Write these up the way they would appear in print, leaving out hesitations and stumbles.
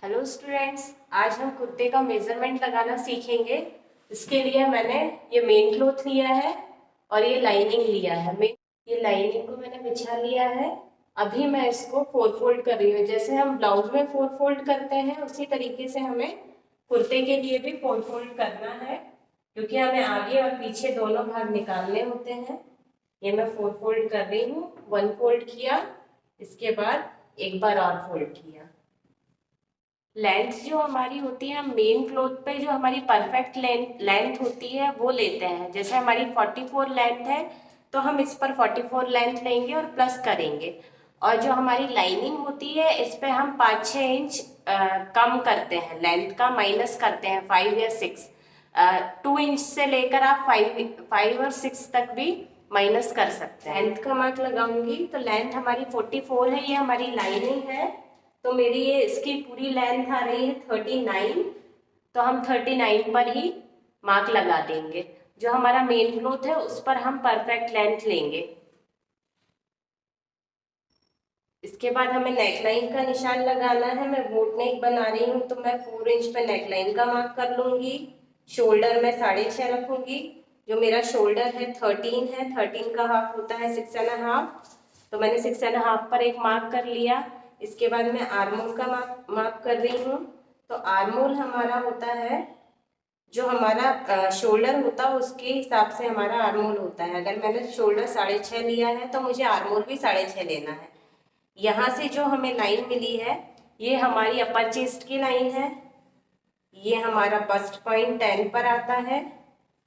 Hello students, आज हम कुर्ते का मेजरमेंट लगाना सीखेंगे। इसके लिए मैंने ये मेन क्लॉथ लिया है और ये लाइनिंग लिया है। ये लाइनिंग को मैंने बिछा लिया है। अभी मैं इसको फोर फोल्ड कर रही हूँ। जैसे हम ब्लाउज में फोर फोल्ड करते हैं उसी तरीके से हमें कुर्ते के लिए भी फोर फोल्ड करना है, क्योंकि हमें आगे और पीछे दोनों भाग निकालने होते हैं। ये मैं फोर फोल्ड कर रही हूँ। वन फोल्ड किया, इसके बाद एक बार और फोल्ड किया। लेंथ जो हमारी होती है, हम मेन क्लोथ पे जो हमारी परफेक्ट लेंथ होती है वो लेते हैं। जैसे हमारी 44 लेंथ है तो हम इस पर 44 लेंथ लेंगे और प्लस करेंगे। और जो हमारी लाइनिंग होती है इस पे हम 5-6 इंच कम करते हैं, लेंथ का माइनस करते हैं 5 या 6। 2 इंच से लेकर आप 5 और 6 तक भी माइनस कर सकते हैं। लेंथ का मार्क लगाऊंगी तो लेंथ हमारी 44 है, ये हमारी लाइनिंग है। तो मेरी ये इसकी पूरी लेंथ आ रही है 39। तो हम 39 पर ही मार्क लगा देंगे। जो हमारा मेन क्लोथ है उस पर हम परफेक्ट लेंथ लेंगे। इसके बाद हमें नेकलाइन का निशान लगाना है। मैं बोट नेक बना रही हूँ तो मैं 4 इंच पर नेकलाइन का मार्क कर लूंगी। शोल्डर में 6.5 रखूंगी। जो मेरा शोल्डर है 13 है, 13 का हाफ होता है 6.5। तो मैंने 6.5 पर एक मार्क कर लिया। इसके बाद मैं आर्मोल का मार्क कर रही हूँ। तो आर्मोल हमारा होता है, जो हमारा शोल्डर होता है उसके हिसाब से हमारा आर्मोल होता है। अगर मैंने शोल्डर 6.5 लिया है तो मुझे आर्मोल भी 6.5 लेना है। यहाँ से जो हमें लाइन मिली है ये हमारी अपर चेस्ट की लाइन है। ये हमारा बस्ट पॉइंट 10 पर आता है।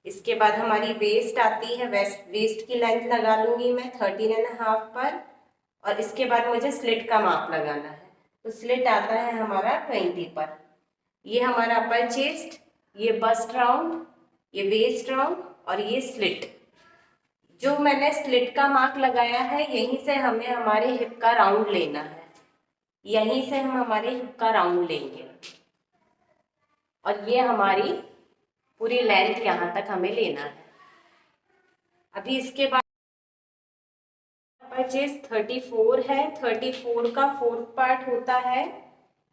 इसके बाद हमारी वेस्ट आती है। वेस्ट की लेंथ लगा लूंगी मैं 13.5 पर। और इसके बाद मुझे स्लिट का माप लगाना है। तो स्लिट आता है हमारा 20 पर। ये हमारा अपर चेस्ट, ये बस्ट राउंड, ये वेस्ट राउंड और ये स्लिट। जो मैंने स्लिट का मार्क लगाया है यहीं से हमें हमारे हिप का राउंड लेना है। यहीं से हम हमारे हिप का राउंड लेंगे और ये हमारी पूरी लेंथ यहाँ तक हमें लेना है। अभी इसके बाद चेस्ट 34 है। 34 का फोर्थ पार्ट होता है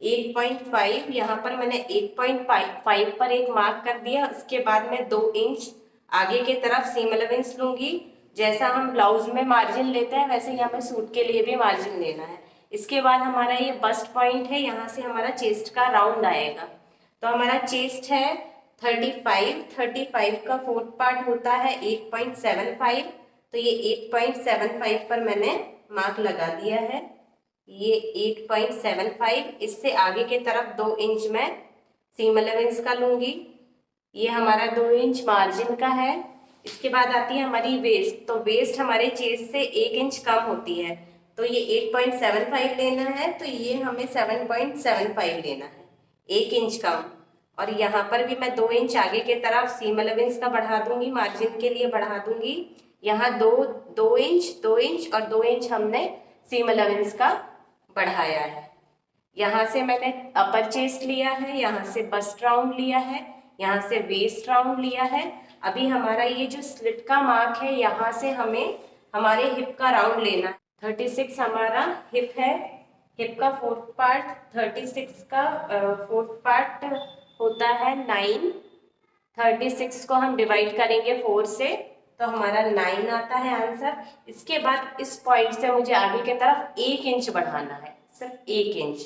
8.5। यहाँ पर मैंने 8.5 पर एक मार्क कर दिया। उसके बाद मैं 2 इंच आगे के तरफ सीम अलाउंस लूंगी। जैसा हम ब्लाउज में मार्जिन लेते हैं वैसे ही हमें सूट के लिए भी मार्जिन लेना है। इसके बाद हमारा ये बस्ट पॉइंट है, यहाँ से हमारा चेस्ट का राउंड आएगा। तो हमारा चेस्ट है 35 का फोर्थ पार्ट होता है 8.75। तो ये 8.75 पर मैंने मार्क लगा दिया है। ये 8.75, इससे आगे के तरफ 2 इंच मैं सीम अलाउंस का लूंगी। ये हमारा 2 इंच मार्जिन का है। इसके बाद आती है हमारी वेस्ट। तो वेस्ट हमारे चेस्ट से 1 इंच कम होती है। तो ये 8.75 लेना है, तो ये हमें 7.75 लेना है, 1 इंच कम। और यहाँ पर भी मैं 2 इंच आगे के तरफ सीम अलाउंस का बढ़ा दूंगी, मार्जिन के लिए बढ़ा दूंगी। यहाँ दो इंच और 2 इंच हमने सीम अलाउंस का बढ़ाया है। यहाँ से मैंने अपर चेस्ट लिया है, यहाँ से बस्ट राउंड लिया है, यहाँ से वेस्ट राउंड लिया है। अभी हमारा ये जो स्लिट का मार्क है यहाँ से हमें हमारे हिप का राउंड लेना है। 36 हमारा हिप है। हिप का फोर्थ पार्ट 36 का फोर्थ पार्ट होता है 9। 36 को हम डिवाइड करेंगे 4 से तो हमारा 9 आता है आंसर। इसके बाद इस पॉइंट से मुझे आगे की तरफ 1 इंच बढ़ाना है, सिर्फ 1 इंच।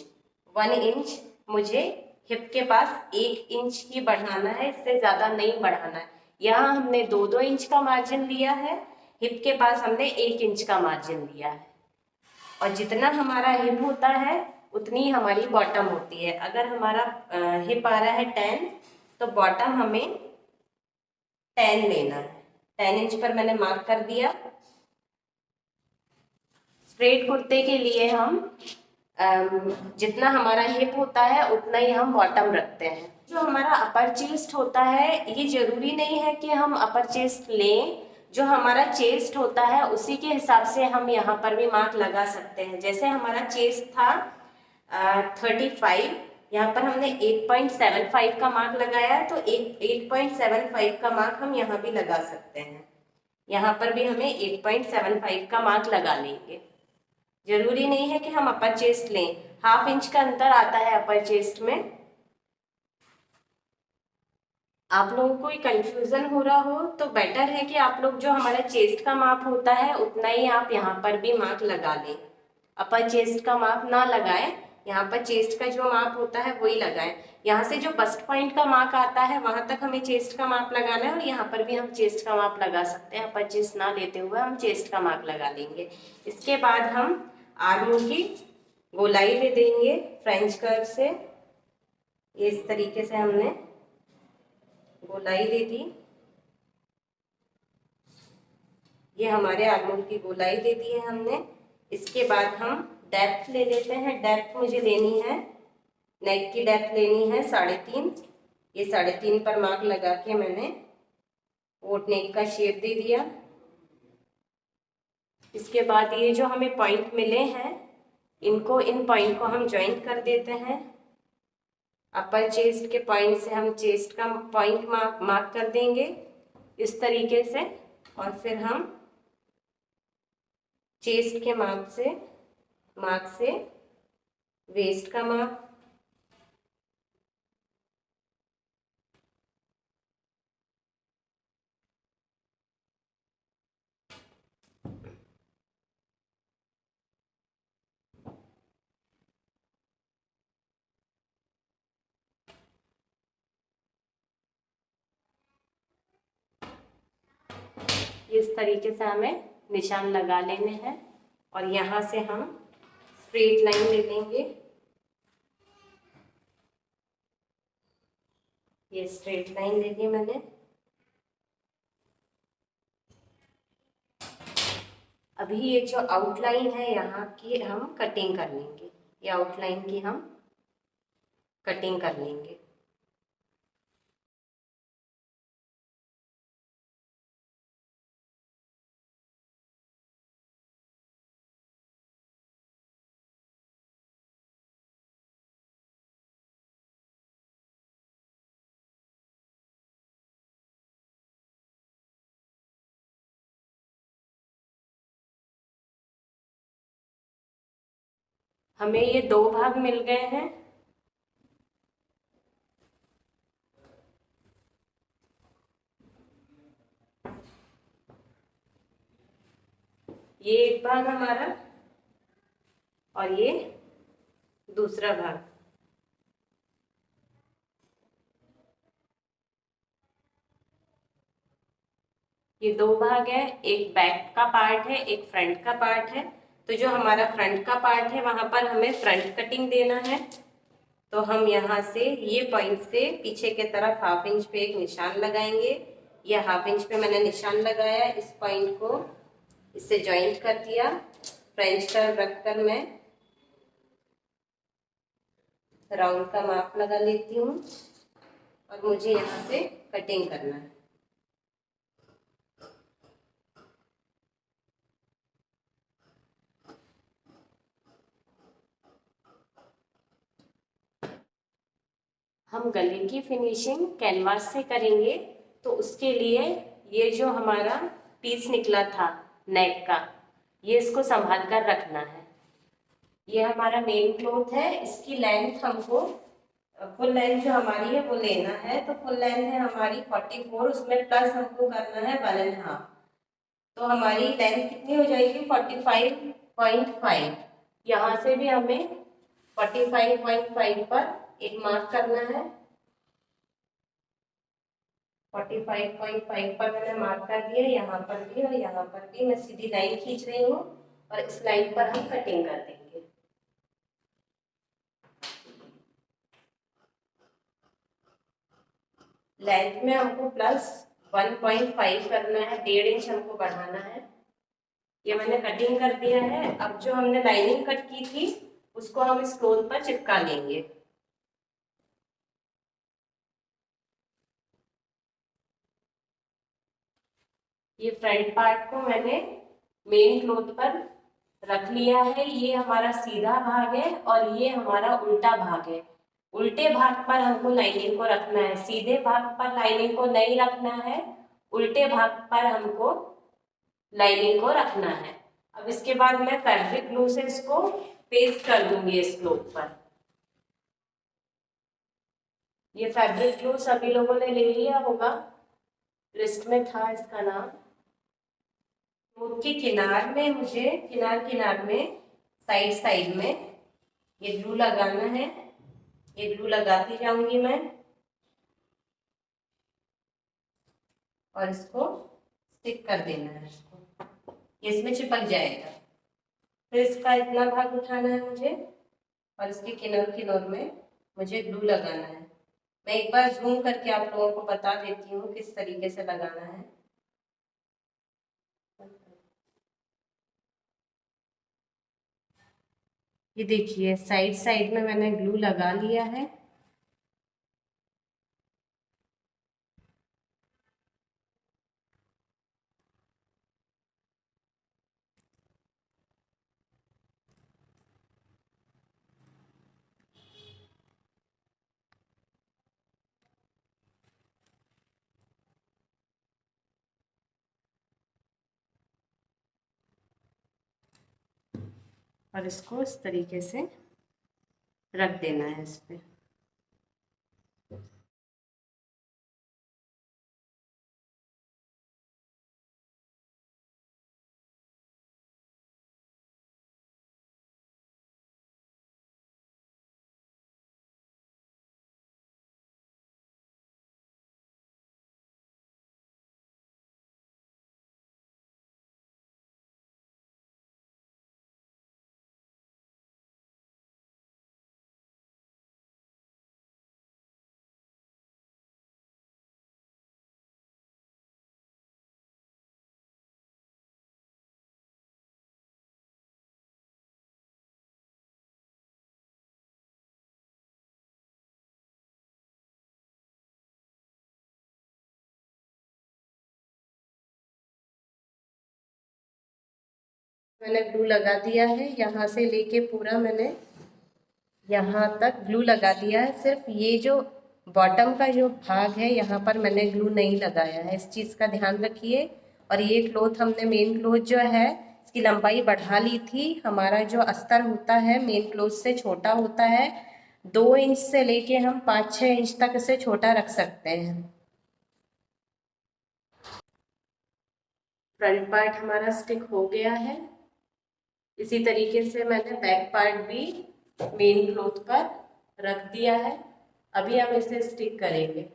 1 इंच मुझे हिप के पास 1 इंच ही बढ़ाना है, इससे ज्यादा नहीं बढ़ाना है। यहाँ हमने 2-2 इंच का मार्जिन लिया है, हिप के पास हमने 1 इंच का मार्जिन लिया है। और जितना हमारा हिप होता है उतनी हमारी बॉटम होती है। अगर हमारा हिप आ रहा है 10 तो बॉटम हमें 10 लेना है। 10 इंच पर मैंने मार्क कर दिया। स्ट्रेट कुर्ते के लिए हम जितना हमारा हिप होता है उतना ही हम बॉटम रखते हैं। जो हमारा अपर चेस्ट होता है ये जरूरी नहीं है कि हम अपर चेस्ट लें। जो हमारा चेस्ट होता है उसी के हिसाब से हम यहाँ पर भी मार्क लगा सकते हैं। जैसे हमारा चेस्ट था 35, यहाँ पर हमने 8.75 का मार्क लगाया, तो 8.75 का मार्क हम यहाँ भी लगा सकते हैं। यहाँ पर भी हमें 8.75 का मार्क लगा लेंगे। जरूरी नहीं है कि हम अपर चेस्ट लें। हाफ इंच का अंतर आता है अपर चेस्ट में। आप लोगों को कंफ्यूजन हो रहा हो तो बेटर है कि आप लोग जो हमारा चेस्ट का माप होता है उतना ही आप यहाँ पर भी मार्क लगा लें, अपर चेस्ट का माप ना लगाएं, यहाँ पर चेस्ट का जो माप होता है वही लगाएं। यहाँ से जो बस्ट पॉइंट का मार्क आता है वहां तक हमें चेस्ट का माप लगाना है, और यहाँ पर भी हम चेस्ट का माप लगा सकते हैं। अपर चेस्ट ना लेते हुए हम चेस्ट का माप लगा लेंगे। इसके बाद हम आर्म की गोलाई दे देंगे फ्रेंच कर्व से। इस तरीके से हमने गोलाई दे दी, ये हमारे आर्मोल की गोलाई दे दी है हमने। इसके बाद हम डेप्थ ले लेते हैं। डेप्थ मुझे लेनी है, नेक की डेप्थ लेनी है 3.5। ये 3.5 पर मार्क लगा के मैंने ओट नेक का शेप दे दिया। इसके बाद ये जो हमें पॉइंट मिले हैं इन पॉइंट को हम ज्वाइन कर देते हैं। अपर चेस्ट के पॉइंट से हम चेस्ट का पॉइंट मार्क कर देंगे इस तरीके से, और फिर हम चेस्ट के मार्क से वेस्ट का मार्क, इस तरीके से हमें निशान लगा लेने हैं। और यहाँ से हम स्ट्रेट लाइन ले लेंगे। ये स्ट्रेट लाइन ले ली मैंने। अभी ये जो आउटलाइन है यहाँ की हम कटिंग कर लेंगे, ये आउटलाइन की हम कटिंग कर लेंगे। हमें ये 2 भाग मिल गए हैं। ये एक भाग हमारा और ये दूसरा भाग। ये 2 भाग है, एक बैक का पार्ट है, एक फ्रंट का पार्ट है। तो जो हमारा फ्रंट का पार्ट है वहां पर हमें फ्रंट कटिंग देना है। तो हम यहाँ से ये पॉइंट से पीछे के तरफ हाफ इंच पे एक निशान लगाएंगे। ये हाफ इंच पे मैंने निशान लगाया, इस पॉइंट को इससे ज्वाइंट कर दिया। फ्रेंच कर्व रखकर मैं राउंड का माप लगा लेती हूँ और मुझे यहाँ से कटिंग करना है। हम गले की फिनिशिंग कैनवास से करेंगे, तो उसके लिए ये जो हमारा पीस निकला था नेक का, ये इसको संभाल कर रखना है। ये हमारा मेन क्लॉथ है, इसकी लेंथ हमको फुल लेंथ जो हमारी है वो लेना है। तो फुल लेंथ है हमारी 44, उसमें प्लस हमको करना है 1.5। तो हमारी लेंथ कितनी हो जाएगी 45.5। यहाँ से भी हमें 45.5 पर एक मार्क करना है। 45.5 पर मैंने मार्क कर दिया, यहाँ पर भी और यहाँ पर भी मैं सीधी लाइन खींच रही हूँ और इस लाइन पर हम कटिंग कर देंगे। लेंथ में हमको प्लस 1.5 करना है, 1.5 इंच हमको बढ़ाना है। ये मैंने कटिंग कर दिया है। अब जो हमने लाइनिंग कट की थी उसको हम इस क्लॉथ पर चिपका लेंगे। ये फ्रंट पार्ट को मैंने मेन क्लॉथ पर रख लिया है। ये हमारा सीधा भाग है और ये हमारा उल्टा भाग है। उल्टे भाग पर हमको लाइनिंग को रखना है, सीधे भाग पर लाइनिंग को नहीं रखना है, उल्टे भाग पर हमको लाइनिंग को रखना है। अब इसके बाद मैं फैब्रिक ग्लू से इसको पेस्ट कर दूंगी इस क्लोथ पर। ये फैब्रिक ग्लू सभी लोगों ने ले लिया होगा, लिस्ट में था इसका नाम। क्लोथ के किनार में मुझे किनार किनार में साइड साइड में ये ग्लू लगाना है। ये ग्लू लगाती जाऊंगी मैं और इसको स्टिक कर देना है, इसको इसमें चिपक जाएगा। फिर इसका इतना भाग उठाना है मुझे और इसके किनार किनार में मुझे ग्लू लगाना है। मैं एक बार जूम करके आप लोगों को बता देती हूँ किस तरीके से लगाना है। ये देखिए साइड साइड में मैंने ग्लू लगा लिया है। और इसको इस तरीके से रख देना है इस पे। मैंने ग्लू लगा दिया है, यहाँ से लेके पूरा मैंने यहाँ तक ग्लू लगा दिया है। सिर्फ ये जो बॉटम का जो भाग है यहाँ पर मैंने ग्लू नहीं लगाया है, इस चीज़ का ध्यान रखिए। और ये क्लोथ हमने मेन क्लोथ जो है इसकी लंबाई बढ़ा ली थी। हमारा जो अस्तर होता है मेन क्लोथ से छोटा होता है, 2 इंच से लेके हम 5-6 इंच तक इसे छोटा रख सकते हैं। फ्रंट पार्ट हमारा स्टिक हो गया है। इसी तरीके से मैंने बैक पार्ट भी मेन क्लोथ पर रख दिया है। अभी हम इसे स्टिक करेंगे।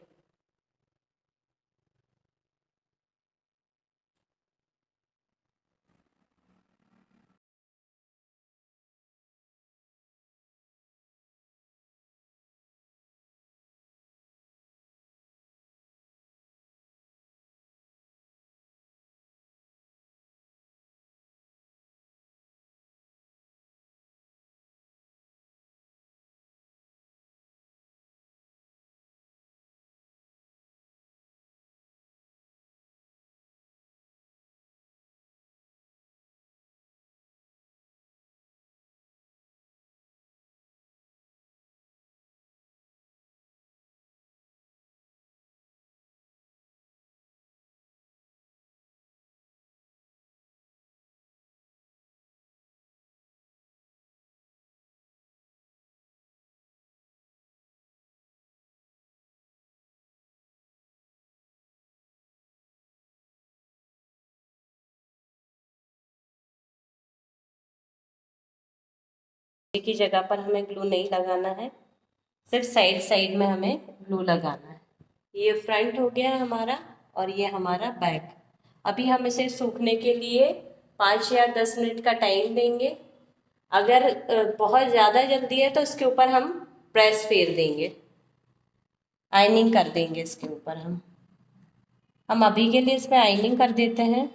एक ही जगह पर हमें ग्लू नहीं लगाना है, सिर्फ साइड साइड में हमें ग्लू लगाना है। ये फ्रंट हो गया है हमारा और ये हमारा बैक। अभी हम इसे सूखने के लिए 5 या 10 मिनट का टाइम देंगे। अगर बहुत ज़्यादा जल्दी है तो इसके ऊपर हम प्रेस फेर देंगे, आयनिंग कर देंगे इसके ऊपर। हम अभी के लिए इस पर आयनिंग कर देते हैं।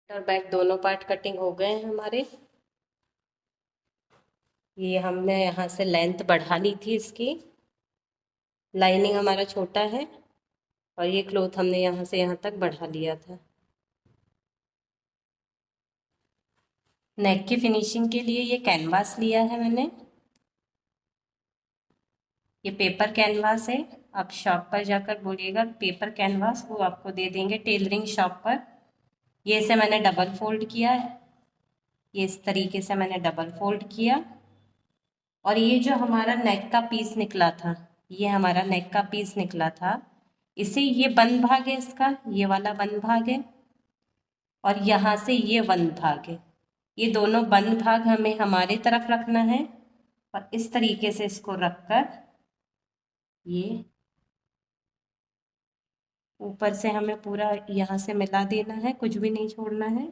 और बैक दोनों पार्ट कटिंग हो गए हैं हमारे। ये हमने यहाँ से लेंथ बढ़ा ली थी इसकी, लाइनिंग हमारा छोटा है और ये क्लोथ हमने यहाँ से यहाँ तक बढ़ा लिया था। नेक की फिनिशिंग के लिए ये कैनवास लिया है मैंने, ये पेपर कैनवास है। आप शॉप पर जाकर बोलिएगा पेपर कैनवास, वो आपको दे देंगे टेलरिंग शॉप पर। ये इसे मैंने डबल फोल्ड किया है, ये इस तरीके से मैंने डबल फोल्ड किया। और ये जो हमारा नेक का पीस निकला था, ये हमारा नेक का पीस निकला था, इसे ये बंद भाग है इसका, ये वाला बंद भाग है, और यहाँ से ये बंद भाग है। ये दोनों बंद भाग हमें हमारे तरफ रखना है और इस तरीके से इसको रखकर ये ऊपर से हमें पूरा यहाँ से मिला देना है, कुछ भी नहीं छोड़ना है।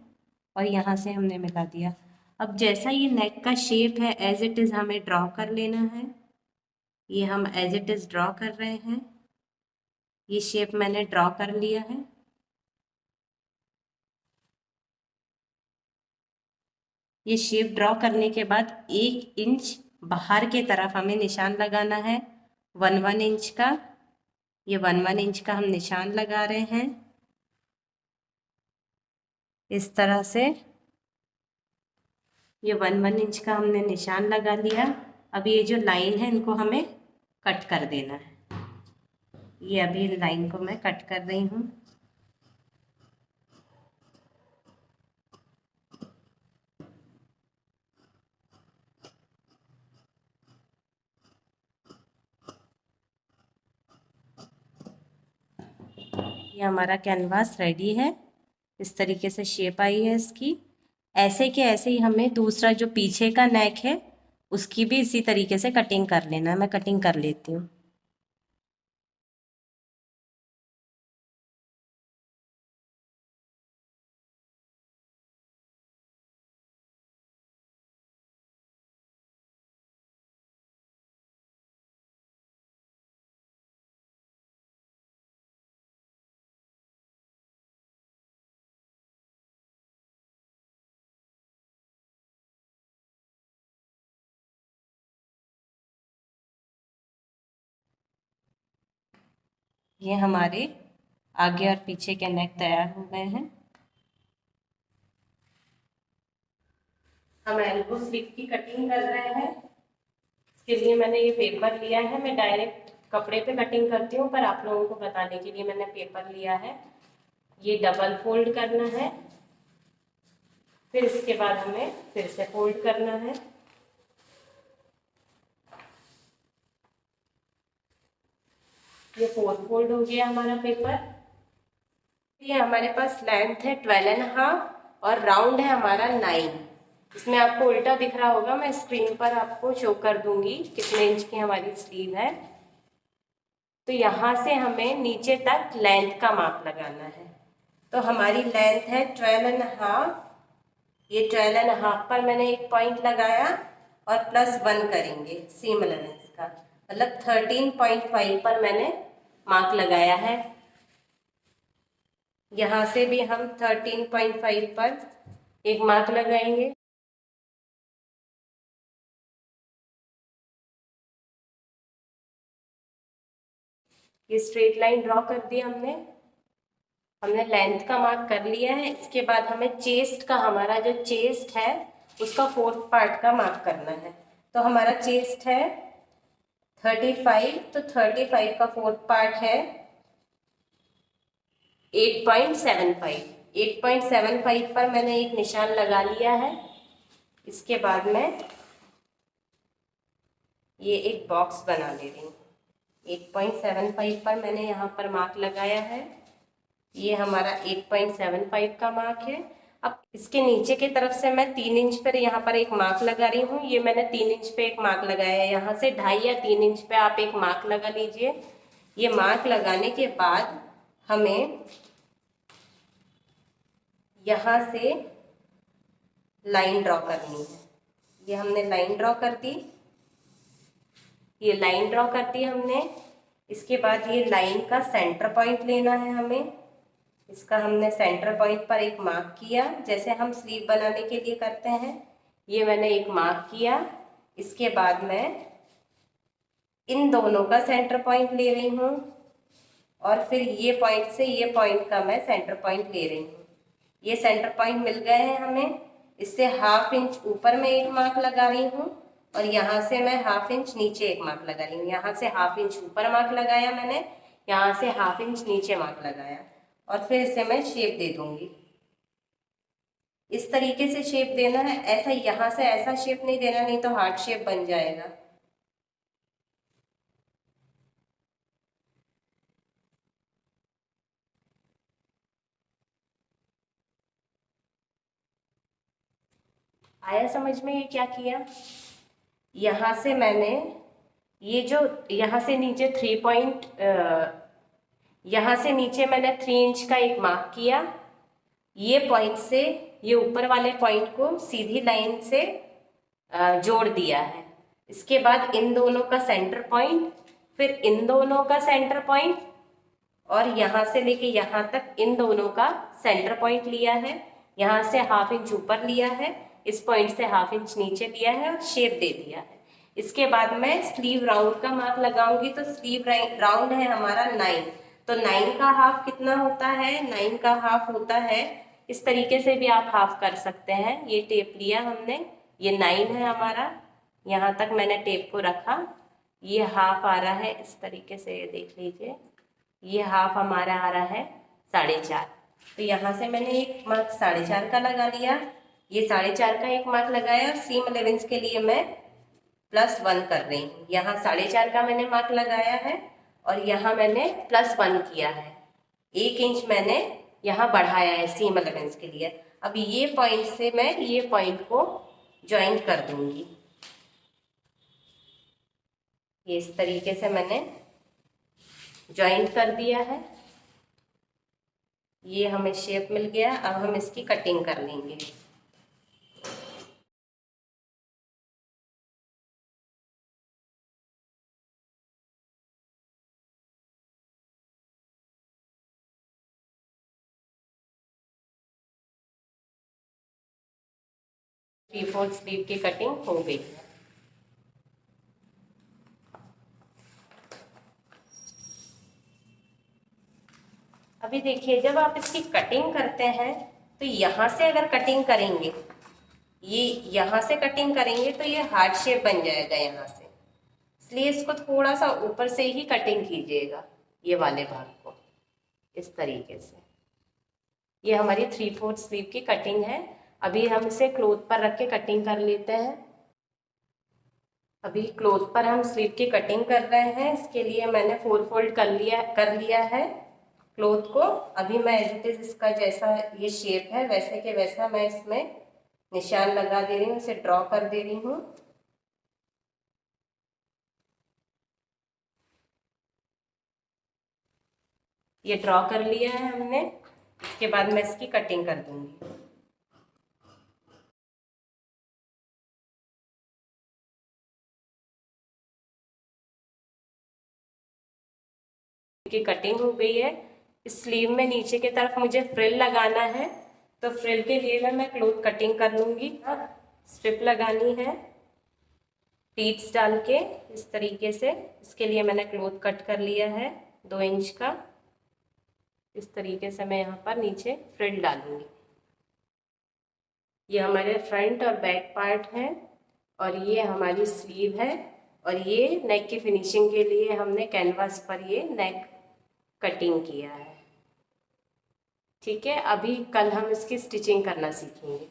और यहाँ से हमने मिला दिया। अब जैसा ये नेक का शेप है एज इट इज़ हमें ड्रॉ कर लेना है। ये हम एज इट इज़ ड्रॉ कर रहे हैं, ये शेप मैंने ड्रॉ कर लिया है। ये शेप ड्रॉ करने के बाद 1 इंच बाहर के तरफ हमें निशान लगाना है, 1 इंच का। ये 1 इंच का हम निशान लगा रहे हैं इस तरह से। ये 1 इंच का हमने निशान लगा लिया। अब ये जो लाइन है इनको हमें कट कर देना है। ये अभी लाइन को मैं कट कर रही हूँ। ये हमारा कैनवास रेडी है, इस तरीके से शेप आई है इसकी। ऐसे के ऐसे ही हमें दूसरा जो पीछे का नेक है उसकी भी इसी तरीके से कटिंग कर लेना है। मैं कटिंग कर लेती हूँ। ये हमारे आगे और पीछे के नेक तैयार हो गए हैं। हम एल्बो स्लीव की कटिंग कर रहे हैं। इसके लिए मैंने ये पेपर लिया है, मैं डायरेक्ट कपड़े पे कटिंग करती हूँ, पर आप लोगों को बताने के लिए मैंने पेपर लिया है। ये डबल फोल्ड करना है, फिर इसके बाद हमें फिर से फोल्ड करना है। ये 4 फोल्ड हो गया हमारा पेपर। ये हमारे पास लेंथ है 12.5 और राउंड है हमारा 9। इसमें आपको उल्टा दिख रहा होगा, मैं स्क्रीन पर आपको शो कर दूंगी कितने इंच की हमारी स्लीव है। तो यहाँ से हमें नीचे तक लेंथ का माप लगाना है। तो हमारी लेंथ है 12.5। ये 12.5 पर मैंने एक पॉइंट लगाया और +1 करेंगे सीम अलाउंस का, मतलब 13.5 पर मैंने मार्क लगाया है। यहाँ से भी हम 13.5 पर एक मार्क लगाएंगे। ये स्ट्रेट लाइन ड्रॉ कर दी हमने लेंथ का मार्क कर लिया है। इसके बाद हमें चेस्ट का, हमारा जो चेस्ट है उसका 4th पार्ट का मार्क करना है। तो हमारा चेस्ट है 35, तो 35 का 4th पार्ट है 8.75। 8.75 पर मैंने एक निशान लगा लिया है। इसके बाद में ये एक बॉक्स बना ले रही हूँ। 8.75 पर मैंने यहाँ पर मार्क लगाया है। ये हमारा 8.75 का मार्क है। अब इसके नीचे की तरफ से मैं 3 इंच पर यहाँ पर एक मार्क लगा रही हूँ। ये मैंने 3 इंच पे एक मार्क लगाया है। यहाँ से 2.5 या 3 इंच पे आप एक मार्क लगा लीजिए। ये मार्क लगाने के बाद हमें यहाँ से लाइन ड्रॉ करनी है। ये हमने लाइन ड्रॉ कर दी, ये लाइन ड्रॉ कर दी हमने। इसके बाद ये लाइन का सेंटर पॉइंट लेना है हमें। इसका हमने सेंटर पॉइंट पर एक मार्क किया, जैसे हम स्लीव बनाने के लिए करते हैं। ये मैंने एक मार्क किया। इसके बाद मैं इन दोनों का सेंटर पॉइंट ले रही हूँ और फिर ये पॉइंट से ये पॉइंट का मैं सेंटर पॉइंट ले रही हूँ। ये सेंटर पॉइंट मिल गए हैं हमें। इससे ½ इंच ऊपर मैं एक मार्क लगा रही हूँ और यहाँ से मैं ½ इंच नीचे एक मार्क लगा रही हूँ। यहाँ से ½ इंच ऊपर मार्क लगाया मैंने, यहाँ से ½ इंच नीचे मार्क लगाया और फिर इसे मैं शेप दे दूंगी। इस तरीके से शेप देना है, ऐसा यहाँ से ऐसा शेप नहीं देना, नहीं तो हार्ट शेप बन जाएगा। आया समझ में? ये क्या किया, यहाँ से मैंने ये जो यहाँ से नीचे 3 पॉइंट, यहाँ से नीचे मैंने 3 इंच का एक मार्क किया। ये पॉइंट से ये ऊपर वाले पॉइंट को सीधी लाइन से जोड़ दिया है। इसके बाद इन दोनों का सेंटर पॉइंट, फिर इन दोनों का सेंटर पॉइंट और यहाँ से लेके यहाँ तक इन दोनों का सेंटर पॉइंट लिया है। यहाँ से ½ इंच ऊपर लिया है, इस पॉइंट से ½ इंच नीचे लिया है और शेप दे दिया है। इसके बाद मैं स्लीव राउंड का मार्क लगाऊंगी। तो स्लीव राउंड है हमारा 9, तो 9 का ½ कितना होता है, 9 का ½ होता है, इस तरीके से भी आप ½ कर सकते हैं। ये टेप लिया हमने, ये 9 है हमारा, यहाँ तक मैंने टेप को रखा। ये ½ आ रहा है इस तरीके से, ये देख लीजिए, ये ½ हमारा आ रहा है 4.5। तो यहाँ से मैंने एक मार्क 4.5 का लगा लिया, ये 4.5 का एक मार्क लगाया। सीम अलेवेंस के लिए मैं +1 कर रही हूँ। यहाँ 4.5 का मैंने मार्क लगाया है और यहाँ मैंने +1 किया है। 1 इंच मैंने यहाँ बढ़ाया है सीम अलेवेंस के लिए। अब ये पॉइंट से मैं ये पॉइंट को ज्वाइंट कर दूंगी। ये इस तरीके से मैंने ज्वाइंट कर दिया है। ये हमें शेप मिल गया। अब हम इसकी कटिंग कर लेंगे। ⅕ स्लीव की कटिंग हो गई है। अभी देखिए, जब आप इसकी कटिंग करते हैं तो यहाँ से अगर कटिंग करेंगे, ये यहाँ से कटिंग करेंगे तो ये हार्ट शेप बन जाएगा यहाँ से, इसलिए इसको थोड़ा सा ऊपर से ही कटिंग कीजिएगा, ये वाले भाग को इस तरीके से। ये हमारी ⅕ स्लीव की कटिंग है। अभी हम इसे क्लोथ पर रख के कटिंग कर लेते हैं। अभी क्लोथ पर हम स्लीव की कटिंग कर रहे हैं। इसके लिए मैंने 4 फोल्ड कर लिया है क्लोथ को। अभी मैं एज इट इज इसका जैसा ये शेप है वैसे के वैसा मैं इसमें निशान लगा दे रही हूँ, इसे ड्रॉ कर दे रही हूँ। ये ड्रॉ कर लिया है हमने। इसके बाद मैं इसकी कटिंग कर दूंगी। की कटिंग हो गई है। इस स्लीव में नीचे की तरफ मुझे फ्रिल लगाना है, तो फ्रिल के लिए मैं क्लोथ कटिंग कर लूंगी। स्ट्रिप लगानी है टीट्स डाल के इस तरीके से। इसके लिए मैंने क्लोथ कट कर लिया है 2 इंच का। इस तरीके से मैं यहाँ पर नीचे फ्रिल डालूंगी। ये हमारे फ्रंट और बैक पार्ट है और ये हमारी स्लीव है। और ये नेक की फिनिशिंग के लिए हमने कैनवास पर ये नेक कटिंग किया है। ठीक है, अभी कल हम इसकी स्टिचिंग करना सीखेंगे।